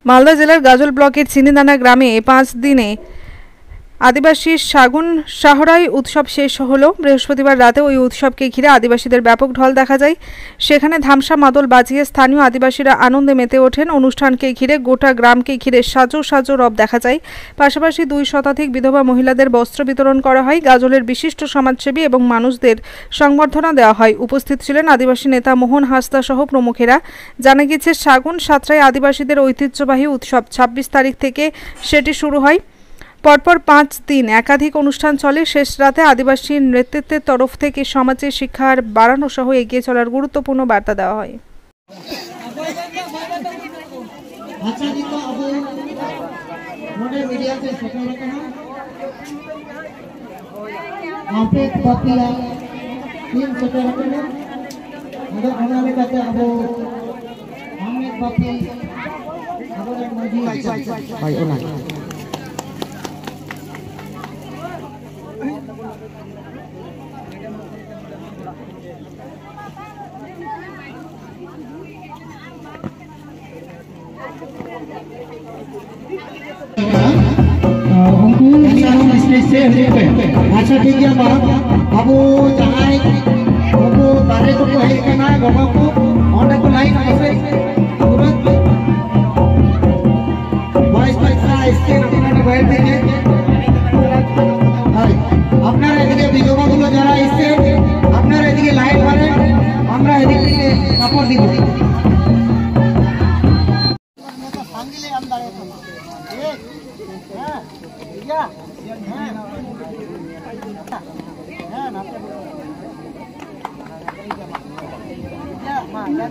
मालदा जिलार गाजल ब्लकेर चिनीदाना ग्रामे 5 दिने आदिवासी शागुन शाहराई उत्सव शेष हलो। बृहस्पतिवार राते ओई उत्सवके घिरे आदिवासीदेर व्यापक ढल देखा जाय। सेखाने धामसा मादल बाजिए स्थानीय आदिवासीरा आनंदे मेते ओठेन। अनुष्ठानके घिरे गोटा ग्रामके घिरे साजो साजो रब देखा जाय। पाशापाशि 2 शताधिक विधवा महिलादेर वस्त्र वितरण करा हय। गाजलेर विशिष्ट समाजसेवी एवं मानुषदेर संबर्धना देওয়া হয়। उपस्थित छिलेन आदिवासी नेता मोहन हासदा सह प्रमुखेरा। जाना गेছে शागुन सातराई आदिवासीदेर ऐतिह्यबाही उत्सव 26 तारीख थेके सेटी शुरू हय। परपर 5 दिन एकाधिक अनुष्ठान चले। शेष राते आदिवासी नेतृत्वेर तरफ थेके समाजे शिक्षार बाड़ानो सह एगिए चलार गुरुत्वपूर्ण बार्ता देওয়া হয়। अच्छा ठीक है अब जहां अब बारे को हेल्प करना गोबा को ऑन को लाइन ऐसे तुरंत वॉइस पैसा इसके अपने बैठ देंगे। আপনারা এদিকে বিধবাগুলো যারা এসে আপনারা এদিকে লাইন মারেন, আমরা এদিক থেকে সাপোর্ট দিব। ভাঙিলে আমি দাঁড়িয়ে থাকবো। হ্যাঁ ঠিক আছে। হ্যাঁ হ্যাঁ না তো ya ma ya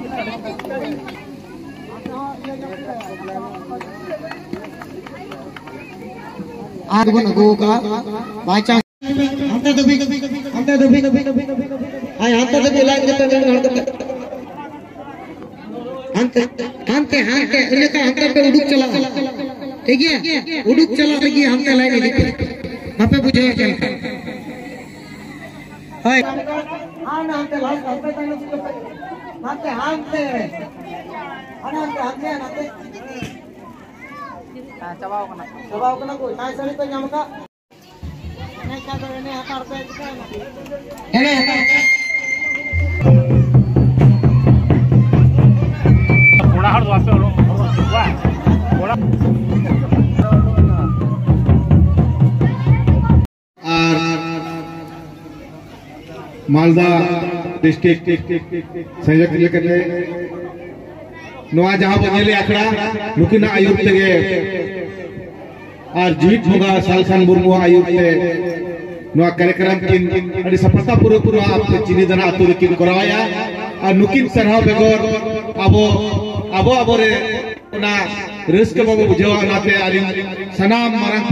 आज को नगो का बाय चांस हमने तो भी आय हमने तो भी लाइन करते हमके इन्हें का हमके पे उड़ुक चला ठीक है उड़ुक चला तो ये हमके लाइन नहीं वहां पे बुझे चल हाय हां ना हमके लाइन हमके हमके हमके अरे हमके हमके चबाओ कना कोई काय सरी पे जामका नहीं क्या करे ने हकार पे हेले थोड़ा हट वास्ते लो थोड़ा और मालदा डिस्ट्रिक्ट संयोजक लेकर नवा जहां बनेले आखड़ा नुकिना आयुक्त तेगे और जीत होगा सालसान मुर्मू आयुक्त ते नवा कार्यक्रम किन अड़ी सफलता पूर्व आप चिनीदाना आतु किन कराया और नुकिन सरहा बेगोर अबो रे ना रिस्क बाबू बुझावा नाते आलिम सनाम मारंग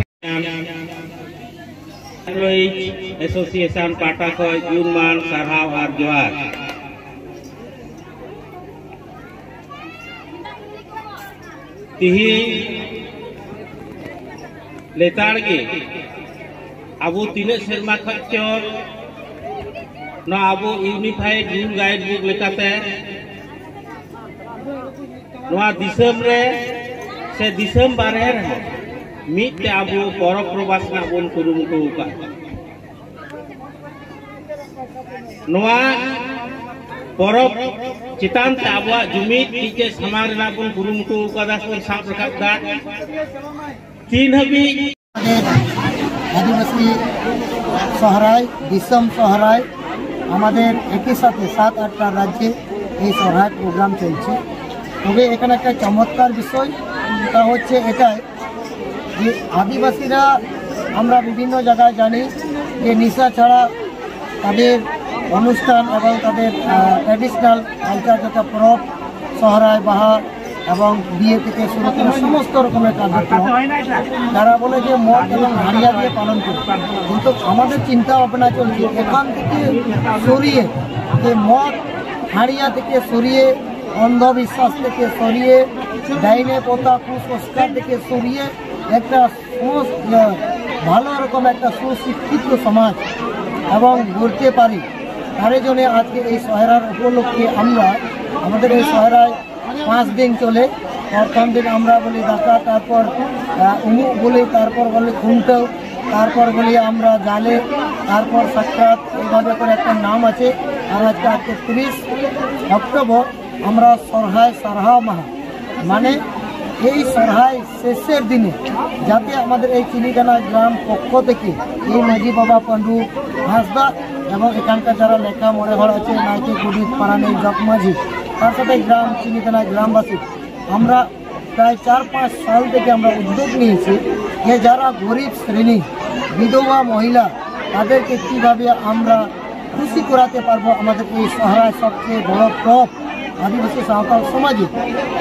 एसोसिएशन पाटा को यूमान सरहाव और जोहार तिही लेतार के अब तीन सेरमा खर्चर ना अब यूनिफाइड रूल गाइड बुक लेकाते नवा दिसम रे से दिसम बारे रे मीते अब परब प्रवास ना बन कुरुमुटु का नवा परब चितान ते अब जुमित टीके समाज ना बन कुरुमुटु का दास बन साफ रखा दा तीन हबी आदिवासी सहराय दिसम सहराय আমাদের একই সাথে 7-8টা রাজ্যে এই সহরায় প্রোগ্রাম চলছে। তবে এখানে একটা চমৎকার বিষয় তা হচ্ছে এটাই যে আদিবাসীরা আমরা বিভিন্ন জায়গায় জানি যে নিশা ছাড়া তাদের অনুষ্ঠান এবং তাদের ট্র্যাডিশনাল কালচার যেটা পরব সহরায় বাহা এবং বিয়ে থেকে শুরু করে সমস্ত রকমের কার্যক্রম তারা বলে যে মদ এবং হাড়িয়া দিয়ে পালন করে, কিন্তু আমাদের চিন্তা ভাবনা চলছে এখান থেকে সরিয়ে যে মদ হাড়িয়া থেকে সরিয়ে অন্ধবিশ্বাস থেকে সরিয়ে ডাইনে পোতা কুসংস্কার থেকে সরিয়ে একটা ভালো রকম একটা সুশিক্ষিত সমাজ এবং গড়তে পারি তার জন্য আজকে এই সহরার উপলক্ষে আমরা আমাদের এই সহরায় 5 দিন চলে প্রথম দিন আমরা বলি দাকা, তারপর উমুক বলি, তারপর বলি খুমটাও, তারপর বলি আমরা জালে, তারপর সাক্ষাৎ, এইভাবে করে একটা নাম আছে। আর আজকে 30 অক্টোবর আমরা সরহাই সারহা মাহা, মানে এই সরহাই শেষের দিনে যাতে আমাদের এই চিনিদানা গ্রাম পক্ষ থেকে এই মাঝি বাবা পান্ডু হাঁসদা এবং এখানকার যারা লেখা মনে হল আছে নাইকে গুডিত পারানি জক মাঝি, তার সাথে গ্রাম চিনিদানা গ্রামবাসী আমরা প্রায় 4-5 সাল থেকে আমরা উদ্যোগ নিয়েছি যে যারা গরিব শ্রেণী বিধবা মহিলা তাদেরকে কীভাবে আমরা খুশি করাতে পারবো আমাদের এই সহরায় সবচেয়ে বড় টপ আদিবাসী সাঁওতাল সমাজে।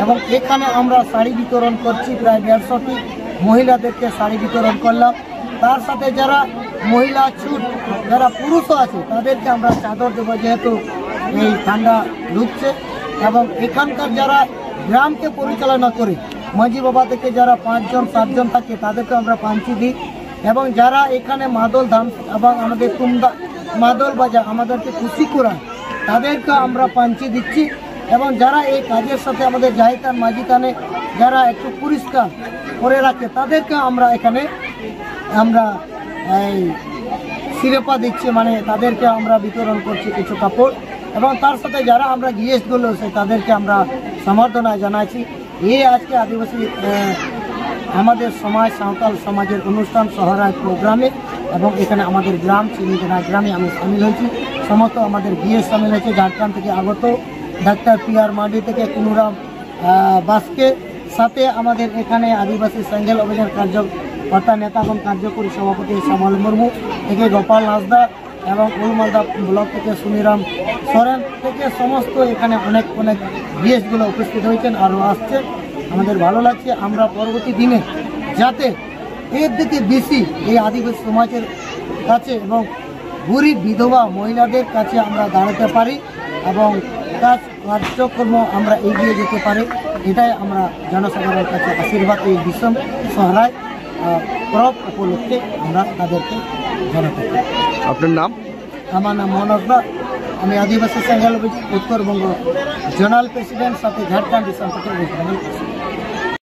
এবং এখানে আমরা শাড়ি বিতরণ করছি, প্রায় 150টি মহিলাদেরকে শাড়ি বিতরণ করলাম। তার সাথে যারা মহিলা ছুট যারা পুরুষও আছে তাদেরকে আমরা চাদর দেবো, যেহেতু এই ঠান্ডা ঢুকছে। এবং এখানকার যারা গ্রামকে পরিচালনা করে মাঝি বাবা থেকে যারা 5-7 জন থাকে তাদেরকে আমরা পাঞ্চি দিই। এবং যারা এখানে মাদল ধাম এবং আমাদের তুমদা মাদল বাজা আমাদেরকে খুশি করা তাদেরকে আমরা পাঞ্চি দিচ্ছি। এবং যারা এই কাজের সাথে আমাদের জাহিতান মাঝিতানে যারা একটু পরিষ্কার করে রাখে তাদেরকে আমরা এখানে আমরা এই শিরোপা দিচ্ছি, মানে তাদেরকে আমরা বিতরণ করছি কিছু কাপড়। এবং তার সাথে যারা আমরা গেস্টগুলো আছে তাদেরকে আমরা সম্বর্ধনা জানাচ্ছি। এই আজকে আদিবাসী আমাদের সমাজ সাঁওতাল সমাজের অনুষ্ঠান সহরায় প্রোগ্রামে। এবং এখানে আমাদের গ্রাম চিনিদানা গ্রামে আমি সামিল হয়েছি, সমস্ত আমাদের গিয়ে সামিল হয়েছে ঝাড়খণ্ড থেকে আগত ডাক্তার PR মান্ডি থেকে কুনুরাম বাসকে, সাথে আমাদের এখানে আদিবাসী সেঙ্গেল অভিযান কার্যকর্তা নেতা এবং কার্যকরী সভাপতি শ্যামল মুর্মু থেকে গোপাল হাঁসদা এবং উলমালদা ব্লক থেকে সুনিরাম সরেন থেকে সমস্ত এখানে অনেক গেস্টগুলো উপস্থিত হয়েছেন আরও আসছে। আমাদের ভালো লাগছে। আমরা পরবর্তী দিনে যাতে এর দিকে বেশি এই আদিবাসী সমাজের কাছে এবং গরিব বিধবা মহিলাদের কাছে আমরা দাঁড়াতে পারি এবং কার্যক্রম আমরা এগিয়ে যেতে পারি, এটাই আমরা জনসাধারণের কাছে আশীর্বাদ এই বিষম সহরায় পরব উপলক্ষে আমরা তাদেরকে জানাতে পারি। আপনার নাম? আমার নাম মনোজদা, আমি আদিবাসী সেঙ্গেল উত্তরবঙ্গ জোনাল প্রেসিডেন্ট, সাথে ঝাড়খণ্ড ডিসেম্বর